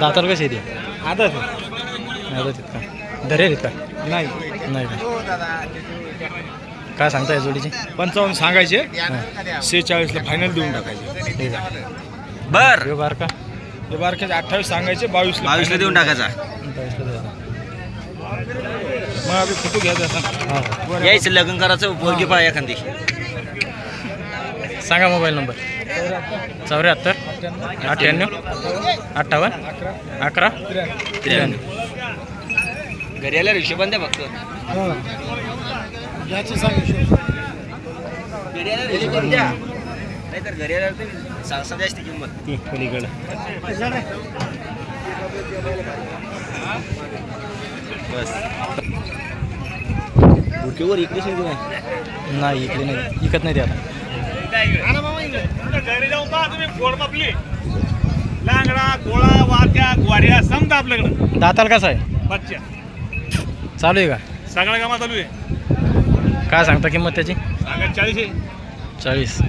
दाताल कशी आहे आदत का धरे आहेत का नाही नाही का काय सांगताय जोडीची 55 सांगायचे 46 ला फायनल देऊन टाकायचे ठीक आहे बर यो बार का हे बारके 28 सांगायचे 22 ला 22 ला देऊन टाकायचा. मग आम्ही फोटो घ्यायचा असं हां यायचं लग्न करायचं पोरगी पाहा एखादी. सांगा मोबाईल नंबर 74 98 58 11 93. घरी आल्यावर हिशोबान द्या फक्त. घ्यायचे सांग घरी आल्यावर हिशोबान द्या नाहीतर घरी आल्यावर तुम्ही सांगा जास्त किंमत. पलीकडे बस बुडकीवर इकडे नाही इकडे नाही इकत नाही ते आता घरी जाऊन पहा तुम्ही फोड मापली लांगडा गोळा वाट्या ग्वाऱ्या समजा आपल्याकडे दाताल कसा आहे बच्चा चालू आहे का सगळ्या कामात चालू आहे. काय सांगता किंमत त्याची सांगा 40 आहे 40.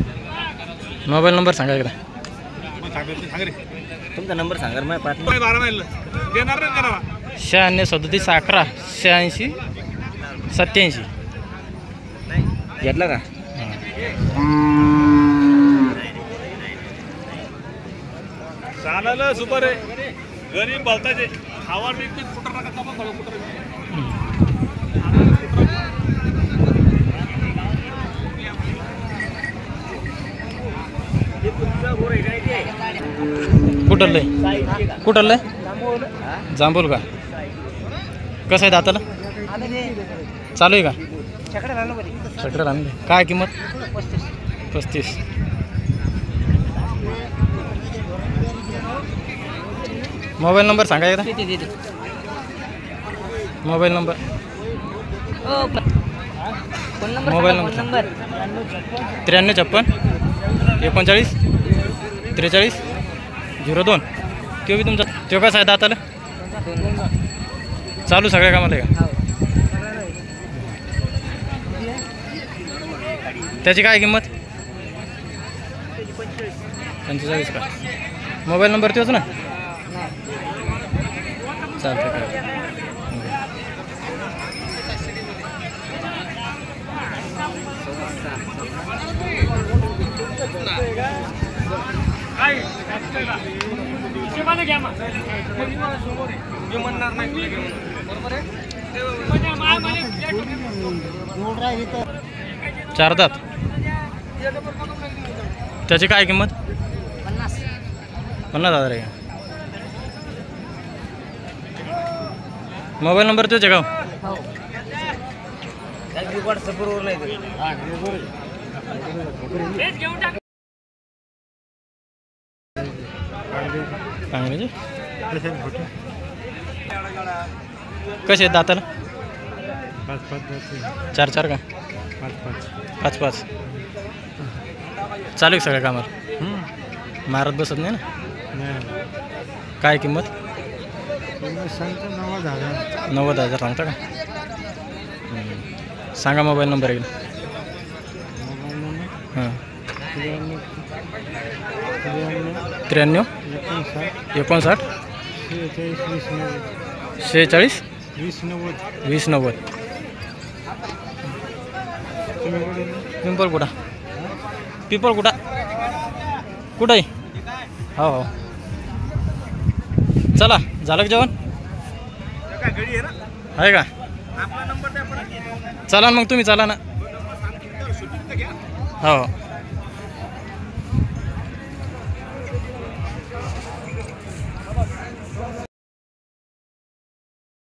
मोबाईल नंबर सांगा एकदा मग सांग रे तुमचा नंबर सांगा रे. 12 महिने देणार नाही करावा 96 37 11 86 87. घेतला का चालायला सुपर आहे गरीब बोलताचे हवा निघते कुठं नका का मग कुठं कुठलं जांभूल का कसं आहे दाताला चालू आहे का शटर आणले काय किंमत 35. मोबाईल नंबर सांगा एकदा मोबाईल नंबर मोबाईल नंबर 93 56 39 43 02. तो बी तुमचा तो कसा आहे दाताला चालू सगळ्या कामाला आहे का त्याची काय किंमत 45 का मोबाईल नंबर तोच ना चालतं काय चार दात त्याची काय किंमत 50,000 आहे का मोबाईल नंबर तोच आहे का व्हॉट्सअपवर नाही चांगले कसे आहेत दाताला 4 का 5 चालू आहे सगळ्या कामाला मारत बसत नाही ना काय किंमत 90,000 सांगता का सांगा मोबाईल नंबर एकदा हां 93 59 46 20 90. पिंपळ कुठं आहे हो हो चला झालं का जेवण आहे का चला मग तुम्ही चला ना हो